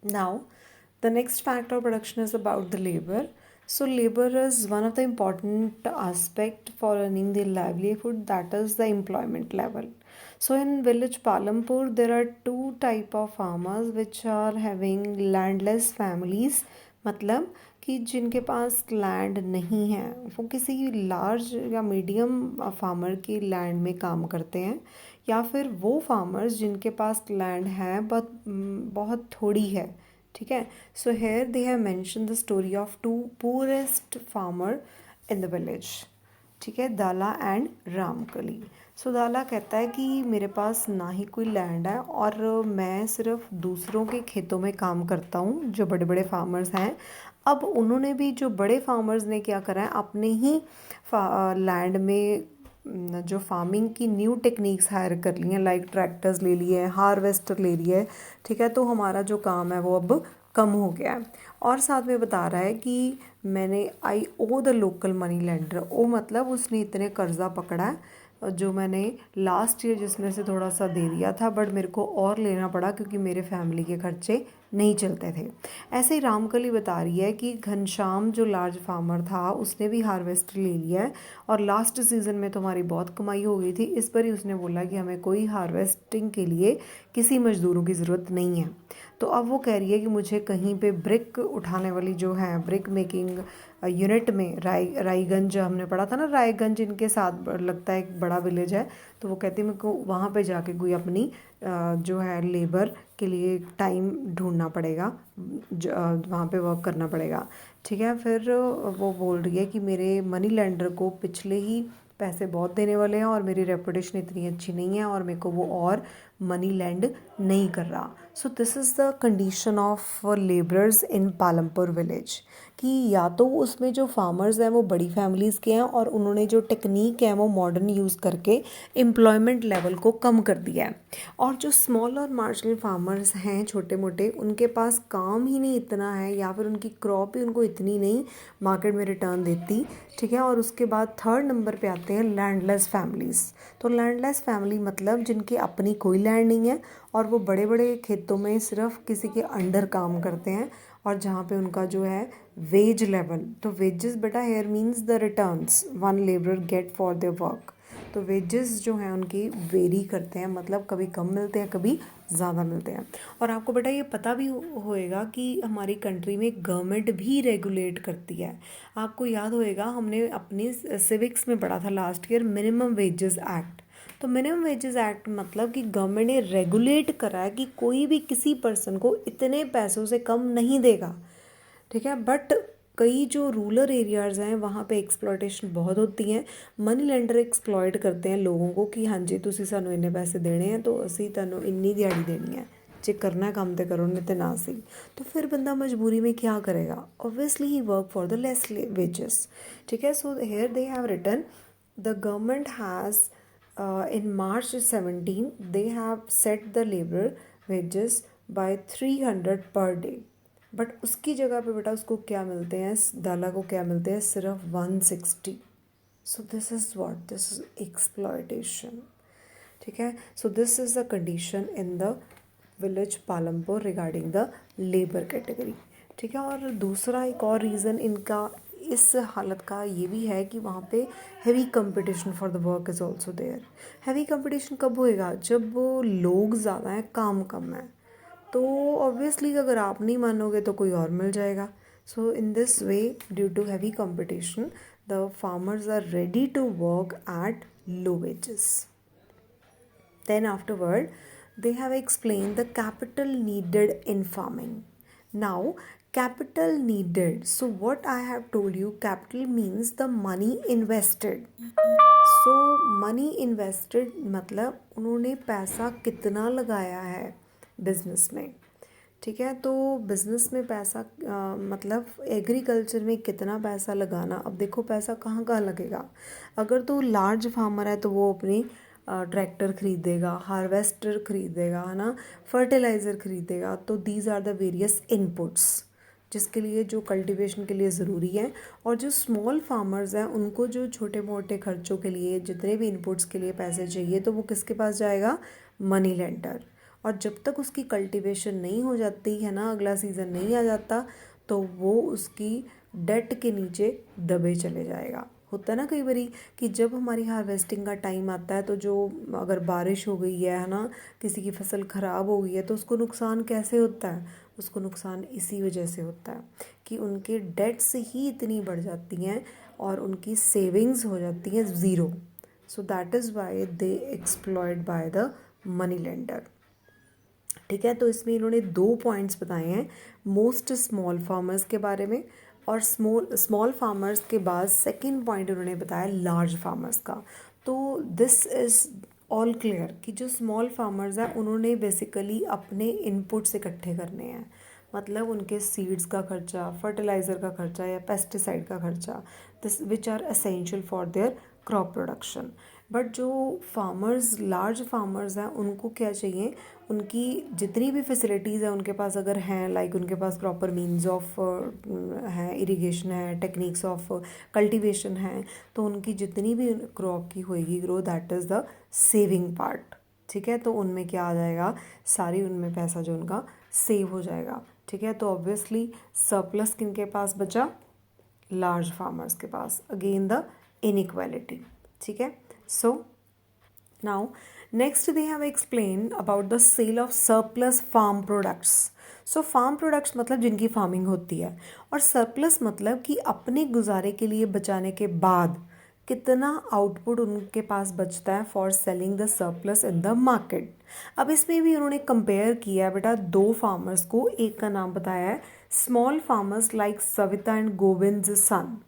Now, the next factor of production is about the labor. So, labor is one of the important aspect for earning the livelihood, that is the employment level. So, in village Palampur, there are two type of farmers which are having landless families. मतलब कि जिनके पास land नहीं है, वो किसी large या medium farmer की land में काम करते हैं, या फिर वो फार्मर्स जिनके पास लैंड है बहुत थोड़ी है. ठीक है. So here they have mention the story of two poorest farmer in the village. ठीक है, दाला एंड रामकली. सो दाला कहता है कि मेरे पास ना ही कोई लैंड है और मैं सिर्फ दूसरों के खेतों में काम करता हूँ, जो बड़े बड़े फार्मर्स हैं. अब उन्होंने भी, जो बड़े फार्मर्स ने क्या करा है, अपने ही लैंड में जो फार्मिंग की न्यू टेक्निक्स हायर कर ली हैं, लाइक ट्रैक्टर्स ले लिए हैं, हार्वेस्टर ले लिए है. ठीक है, तो हमारा जो काम है वो अब कम हो गया है. और साथ में बता रहा है कि मैंने आई ओ द लोकल मनी लेंडर. ओ मतलब उसने इतने कर्जा पकड़ा है जो मैंने लास्ट ईयर जिसमें से थोड़ा सा दे दिया था, बट मेरे को और लेना पड़ा क्योंकि मेरे फैमिली के खर्चे नहीं चलते थे. ऐसे ही रामकली बता रही है कि घनश्याम जो लार्ज फार्मर था उसने भी हार्वेस्टर ले लिया है और लास्ट सीज़न में तो हमारी बहुत कमाई हो गई थी. इस पर ही उसने बोला कि हमें कोई हार्वेस्टिंग के लिए किसी मज़दूरों की ज़रूरत नहीं है. तो अब वो कह रही है कि मुझे कहीं पे ब्रिक उठाने वाली जो है ब्रिक मेकिंग यूनिट में रायगंज, हमने पढ़ा था ना, रायगंज इनके साथ लगता है एक बड़ा विलेज है. तो वो कहती है मेरे को वहाँ पे जाके कोई अपनी जो है लेबर के लिए टाइम ढूंढना पड़ेगा, वहाँ पे वर्क करना पड़ेगा. ठीक है. फिर वो बोल रही है कि मेरे मनी लेंडर को पिछले ही पैसे बहुत देने वाले हैं और मेरी रेपुटेशन इतनी अच्छी नहीं है और मेरे को वो और मनी लैंड नहीं कर रहा. So this is the condition of labourers in Palampur village. कि या तो उसमें जो फार्मर्स हैं वो बड़ी फैमिलीज़ के हैं और उन्होंने जो टेक्निक है वो मॉडर्न यूज़ करके एम्प्लॉयमेंट लेवल को कम कर दिया है, और जो स्मॉल और मार्जिनल फार्मर्स हैं छोटे मोटे, उनके पास काम ही नहीं इतना है या फिर उनकी क्रॉप ही उनको इतनी नहीं मार्केट में रिटर्न देती. ठीक है. और उसके बाद थर्ड नंबर पे आते हैं लैंडलेस फैमिलीज़. तो लैंडलेस फैमिली मतलब जिनकी अपनी कोई लैंड नहीं है और वो बड़े बड़े खेतों में सिर्फ किसी के अंडर काम करते हैं, और जहाँ पे उनका जो है वेज लेवल, तो वेजेस बेटा here means the returns one labour get for their work. तो वेजेस जो हैं उनकी वेरी करते हैं, मतलब कभी कम मिलते हैं कभी ज़्यादा मिलते हैं. और आपको बेटा ये पता भी होएगा कि हमारी कंट्री में गवर्नमेंट भी रेगुलेट करती है. आपको याद होएगा हमने अपनी सिविक्स में पढ़ा था last year minimum wages act. तो मिनिमम वेजेस एक्ट मतलब कि गवर्नमेंट ने रेगुलेट करा है कि कोई भी किसी पर्सन को इतने पैसों से कम नहीं देगा. ठीक है. बट कई जो रूरल एरियाज़ हैं वहाँ पे एक्सप्लॉयटेशन बहुत होती हैं. मनी लेंडर एक्सप्लॉयट करते हैं लोगों को कि हाँ जी तुसी सानू इन्ने पैसे देने हैं तो असी तुहानू इन्नी दिहाड़ी देनी है, जे करना है काम तो करो नहीं तो ना सही. तो फिर बंदा मजबूरी में क्या करेगा, obviously he work for the less wages. ठीक है. So here they have written the government has in March 17 they have set the labor wages by 300 per day. But उसकी जगह पे बेटा उसको क्या मिलते हैं, दाला को क्या मिलते हैं, सिर्फ 160. So this is what, this is exploitation. ठीक है. So this is the condition in the village Palampur regarding the labour category. ठीक है. और दूसरा एक और रीज़न इनका इस हालत का ये भी है कि वहाँ पे heavy competition for the work is also there. Heavy competition कब होएगा, जब लोग ज़्यादा हैं काम कम है. तो ऑब्वियसली अगर आप नहीं मानोगे तो कोई और मिल जाएगा. So in this way due to heavy competition the farmers are ready to work at low wages. Then afterward, they have explained the capital needed in farming. Now, capital needed. So what I have told you, capital means the money invested. So money invested मतलब उन्होंने पैसा कितना लगाया है business में. ठीक है. तो बिज़नेस में पैसा मतलब एग्रीकल्चर में कितना पैसा लगाना. अब देखो पैसा कहाँ कहाँ लगेगा. अगर तो लार्ज फार्मर है तो वो अपनी ट्रैक्टर खरीदेगा, हार्वेस्टर खरीदेगा, है ना, फर्टिलाइज़र खरीदेगा. तो these are the various inputs जिसके लिए जो कल्टीवेशन के लिए ज़रूरी है. और जो स्मॉल फार्मर्स हैं उनको जो छोटे मोटे खर्चों के लिए जितने भी इनपुट्स के लिए पैसे चाहिए तो वो किसके पास जाएगा, मनी लेंडर. और जब तक उसकी कल्टीवेशन नहीं हो जाती है ना, अगला सीज़न नहीं आ जाता, तो वो उसकी डेट के नीचे दबे चले जाएगा। होता है ना कई बारी कि जब हमारी हार्वेस्टिंग का टाइम आता है तो जो अगर बारिश हो गई है ना, किसी की फसल ख़राब हो गई है, तो उसको नुकसान कैसे होता है? उसको नुकसान इसी वजह से होता है कि उनके डेट्स ही इतनी बढ़ जाती हैं और उनकी सेविंग्स हो जाती हैं zero. So that is why they exploited by the money lender. ठीक है, तो इसमें इन्होंने 2 पॉइंट्स बताए हैं, मोस्ट स्मॉल फार्मर्स के बारे में, और स्मॉल फार्मर्स के बाद सेकंड पॉइंट उन्होंने बताया लार्ज फार्मर्स का। तो दिस इज़ ऑल क्लियर कि जो स्मॉल फार्मर्स हैं उन्होंने बेसिकली अपने इनपुट्स इकट्ठे करने हैं, मतलब उनके सीड्स का खर्चा, फर्टिलाइज़र का खर्चा या पेस्टिसाइड का खर्चा, this which are essential for their crop production. But जो फार्मर्स, लार्ज फार्मर्स हैं, उनको क्या चाहिए? उनकी जितनी भी फैसिलिटीज़ हैं उनके पास अगर हैं, लाइक उनके पास प्रॉपर मीन्स ऑफ है, इरिगेशन है, टेक्निक्स ऑफ कल्टीवेशन है, तो उनकी जितनी भी क्रॉप की होएगी grow, that is the saving part. ठीक है, तो उनमें क्या आ जाएगा? सारी उनमें पैसा जो उनका सेव हो जाएगा। ठीक है, तो ऑब्वियसली सरप्लस किन के पास बचा? लार्ज फार्मर्स के पास। Again the inequality. ठीक है, सो now next they have explained about the sale of surplus farm products. So farm products मतलब जिनकी फार्मिंग होती है, और सरप्लस मतलब कि अपने गुजारे के लिए बचाने के बाद कितना आउटपुट उनके पास बचता है for selling the surplus in the market. अब इसमें भी उन्होंने कंपेयर किया है बेटा 2 फार्मर्स को, एक का नाम बताया है small farmers like Savita and Govind son.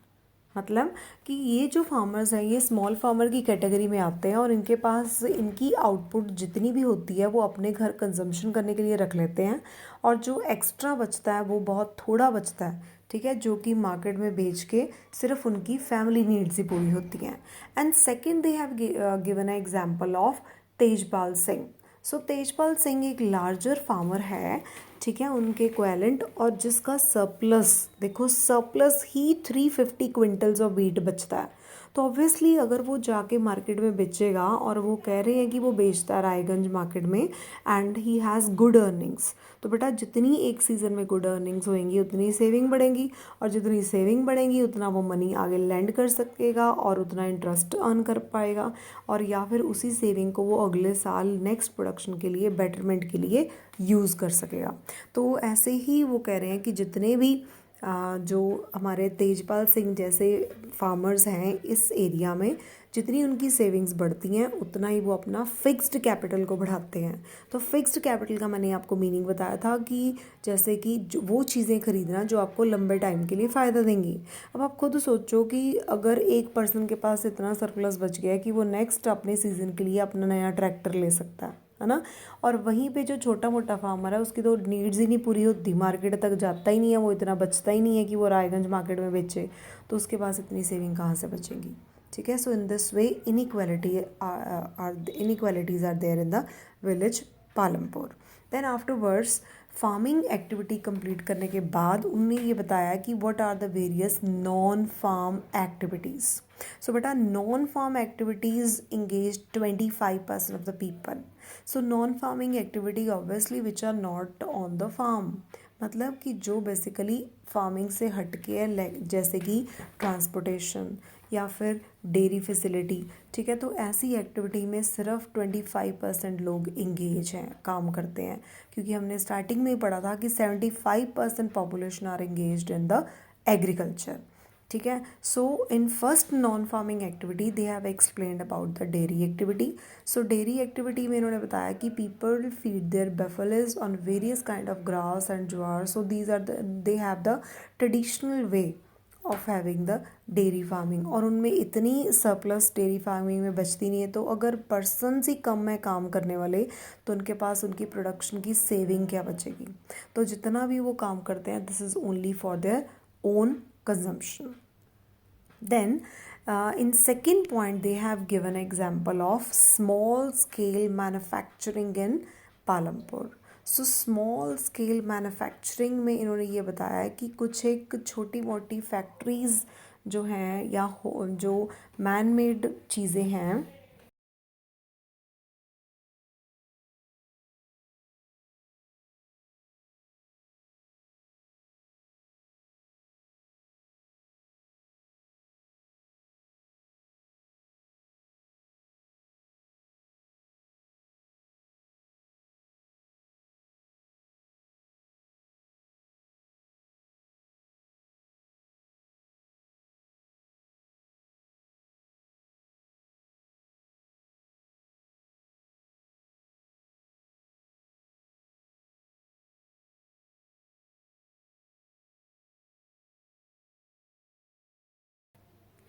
मतलब कि ये जो फार्मर्स हैं ये स्मॉल फार्मर की कैटेगरी में आते हैं और इनके पास इनकी आउटपुट जितनी भी होती है वो अपने घर कंजम्पशन करने के लिए रख लेते हैं, और जो एक्स्ट्रा बचता है वो बहुत थोड़ा बचता है। ठीक है, जो कि मार्केट में बेच के सिर्फ उनकी फैमिली नीड्स ही पूरी होती हैं। And second they have given a example of Tejpal Singh. So Tejpal Singh एक लार्जर फार्मर है, ठीक है, उनके इक्विवेलेंट, और जिसका सरप्लस देखो, surplus he 350 quintals of wheat बचता है। तो ऑब्वियसली अगर वो जाके मार्केट में बेचेगा, और वो कह रहे हैं कि वो बेचता है रायगंज मार्केट में, and he has good earnings, तो बेटा जितनी एक सीज़न में गुड अर्निंग्स होंगी उतनी सेविंग बढ़ेंगी, और जितनी सेविंग बढ़ेंगी उतना वो मनी आगे लैंड कर सकेगा और उतना इंटरेस्ट अर्न कर पाएगा, और या फिर उसी सेविंग को वो अगले साल नेक्स्ट प्रोडक्शन के लिए, बेटरमेंट के लिए यूज़ कर सकेगा। तो ऐसे ही वो कह रहे हैं कि जितने भी जो हमारे तेजपाल सिंह जैसे फार्मर्स हैं इस एरिया में, जितनी उनकी सेविंग्स बढ़ती हैं उतना ही वो अपना फिक्स्ड कैपिटल को बढ़ाते हैं। तो फिक्स्ड कैपिटल का मैंने आपको मीनिंग बताया था कि जैसे कि जो वो चीज़ें खरीदना जो आपको लंबे टाइम के लिए फ़ायदा देंगी। अब आप खुद सोचो कि अगर एक पर्सन के पास इतना सरप्लस बच गया कि वो नेक्स्ट अपने सीज़न के लिए अपना नया ट्रैक्टर ले सकता है ना, और वहीं पे जो छोटा मोटा फार्मर है उसकी तो नीड्स ही नहीं पूरी होती, मार्केट तक जाता ही नहीं है, वो इतना बचता ही नहीं है कि वो रायगंज मार्केट में बेचे, तो उसके पास इतनी सेविंग कहाँ से बचेगी। ठीक है, so in this way inequalities are there in the village Palampur. Then afterwards farming activity complete करने के बाद उन्होंने ये बताया कि what are the various non farm activities. So बेटा non farm activities engage 25% of the people. So non farming activity obviously which are not on the farm, मतलब कि जो बेसिकली फार्मिंग से हटके है, जैसे कि ट्रांसपोर्टेशन या फिर डेयरी फैसिलिटी। ठीक है, तो ऐसी एक्टिविटी में सिर्फ 25% लोग इंगेज हैं, काम करते हैं, क्योंकि हमने स्टार्टिंग में ही पढ़ा था कि 75% population are engaged in the agriculture. ठीक है, so in first non farming activity they have explained about the dairy activity. So dairy activity में इन्होंने बताया कि people feed their buffaloes on various kind of grass and jowar, so these are they have the traditional way of having the dairy farming, और उनमें इतनी surplus dairy farming में बचती नहीं है, तो अगर पर्सनस ही कम है काम करने वाले, तो उनके पास उनकी प्रोडक्शन की सेविंग क्या बचेगी। तो जितना भी वो काम करते हैं this is only for their own consumption. Then in second point they have given example of small scale manufacturing in Palampur. So small scale manufacturing में इन्होंने ये बताया है कि कुछ एक छोटी मोटी फैक्ट्रीज़ जो हैं या जो मैन मेड चीज़ें हैं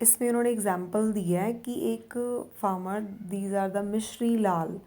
इसमें उन्होंने एग्जाम्पल दिया है कि एक farmer, these are the Mishri Lal,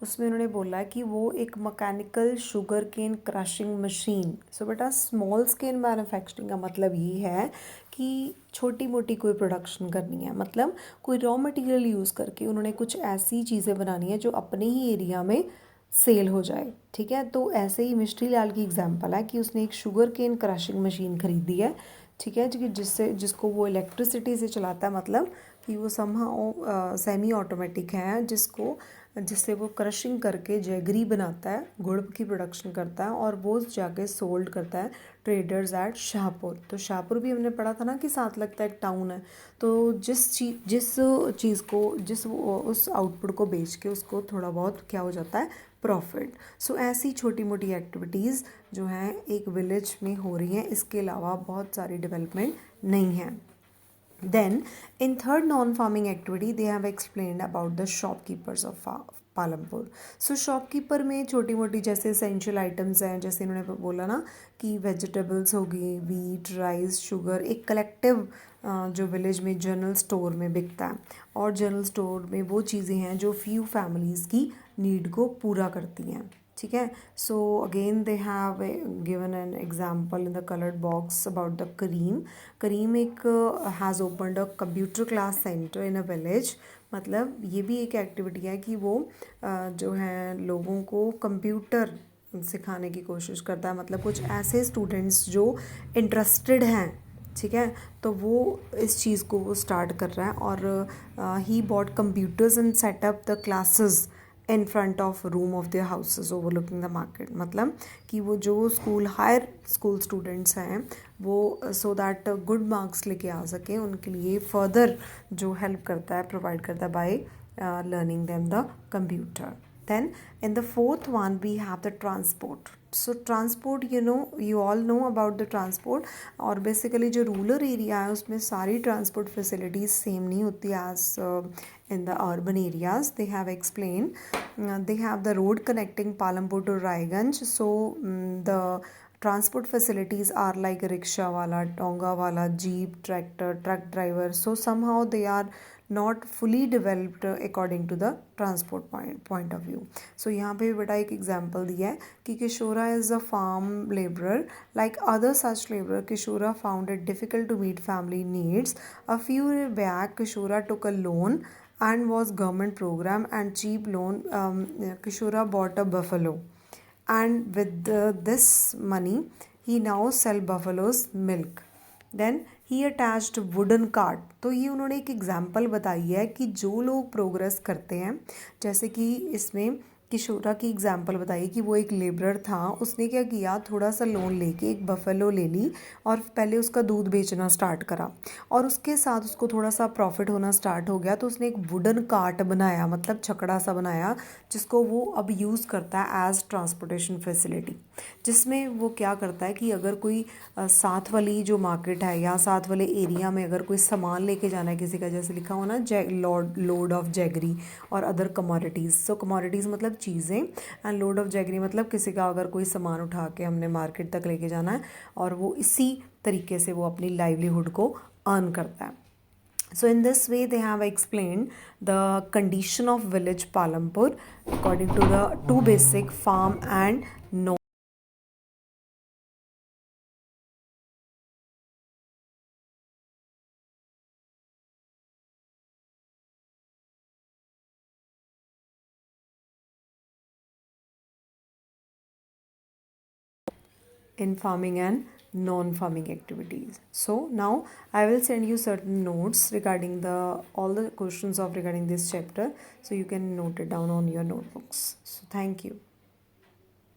उसमें उन्होंने बोला है कि वो एक mechanical sugar cane crushing machine. So बेटा स्मॉल स्केल मैन्युफैक्चरिंग का मतलब ये है कि छोटी मोटी कोई प्रोडक्शन करनी है, मतलब कोई रॉ मटेरियल यूज़ करके उन्होंने कुछ ऐसी चीज़ें बनानी है जो अपने ही एरिया में सेल हो जाए। ठीक है, तो ऐसे ही मिश्री लाल की एग्जांपल है कि उसने एक शुगर केन क्रशिंग मशीन खरीदी है। ठीक है जी, जिसको वो इलेक्ट्रिसिटी से चलाता है, मतलब कि वो समहाउ सेमी ऑटोमेटिक है, जिससे वो क्रशिंग करके जैगरी बनाता है, गुड़ की प्रोडक्शन करता है और वो जाके सोल्ड करता है ट्रेडर्स एट शाहपुर। तो शाहपुर भी हमने पढ़ा था ना कि साथ लगता है एक टाउन है। तो जिस चीज़ को उस आउटपुट को बेच के उसको थोड़ा बहुत क्या हो जाता है, प्रॉफिट। सो ऐसी छोटी मोटी एक्टिविटीज़ जो हैं एक विलेज में हो रही हैं, इसके अलावा बहुत सारी डेवलपमेंट नहीं है। Then, in third non-farming activity, they have explained about the shopkeepers of Palampur. So shopkeeper में छोटी मोटी जैसे एसेंशियल आइटम्स हैं, जैसे इन्होंने बोला ना कि वेजिटेबल्स होगी, वीट, राइस, शुगर, एक कलेक्टिव जो विलेज में जनरल स्टोर में बिकता है, और जनरल स्टोर में वो चीज़ें हैं जो फ्यू फैमिलीज़ की नीड को पूरा करती हैं। ठीक है, so again they have given an example in the coloured box about the Kareem. Kareem एक has opened a computer class centre in a village. मतलब ये भी एक एक्टिविटी है कि वो जो है लोगों को कंप्यूटर सिखाने की कोशिश करता है, मतलब कुछ ऐसे स्टूडेंट्स जो इंटरेस्टेड हैं। ठीक है, तो वो इस चीज़ को वो स्टार्ट कर रहा है, और he bought computers and setup the classes in front of room of their houses overlooking the market. मतलब कि वो जो हायर स्कूल स्टूडेंट्स हैं वो सो दैट गुड मार्क्स लेके आ सकें, उनके लिए फर्दर जो हेल्प करता है, प्रोवाइड करता है bye learning them the computer. Then in the fourth one we have the transport. So transport, you all know about the transport, और basically जो रूरल एरिया है उसमें सारी ट्रांसपोर्ट फैसिलिटीज़ सेम नहीं होती as in the urban areas. They have explained, they have the road connecting Palampur to Raiganj. So the transport facilities are like rickshaw wala, tonga wala, jeep, tractor, truck driver. So somehow they are not fully developed according to the transport point of view. So यहाँ पे बेटा एक example दिया है कि किशोरा is a farm laborer. Like other such laborer, Kishora found it difficult to meet family needs. A few years back, Kishora took a loan and was government program and cheap loan. Kishora bought a buffalo, and with this money he now sell buffaloes milk. Then he attached wooden cart. तो ये उन्होंने एक example बताई है कि जो लोग progress करते हैं, जैसे कि इसमें किशोरा की एग्जाम्पल बताई कि वो एक लेबरर था, उसने क्या किया, थोड़ा सा लोन लेके एक बफेलो ले ली और पहले उसका दूध बेचना स्टार्ट करा, और उसके साथ उसको थोड़ा सा प्रॉफिट होना स्टार्ट हो गया तो उसने एक वुडन कार्ट बनाया, मतलब छकड़ा सा बनाया, जिसको वो अब यूज़ करता है एज ट्रांसपोर्टेशन फैसिलिटी। जिसमें वो क्या करता है कि अगर कोई साथ वाली जो मार्केट है या साथ वाले एरिया में अगर कोई सामान लेके जाना है किसी का, जैसे लिखा हो ना लोड ऑफ जैगरी और अदर कमोडिटीज़। सो कमोडिटीज़ मतलब चीज़ें, एंड लोड ऑफ जैगरी मतलब किसी का अगर कोई सामान उठा के हमने मार्केट तक लेके जाना है, और वो इसी तरीके से वो अपनी लाइवलीहुड को अर्न करता है। So in this way they have explained the condition of village Palampur according to the two basic farm and no in farming and non-farming activities. So now I will send you certain notes regarding all the questions of regarding this chapter, so you can note it down on your notebooks. So thank you.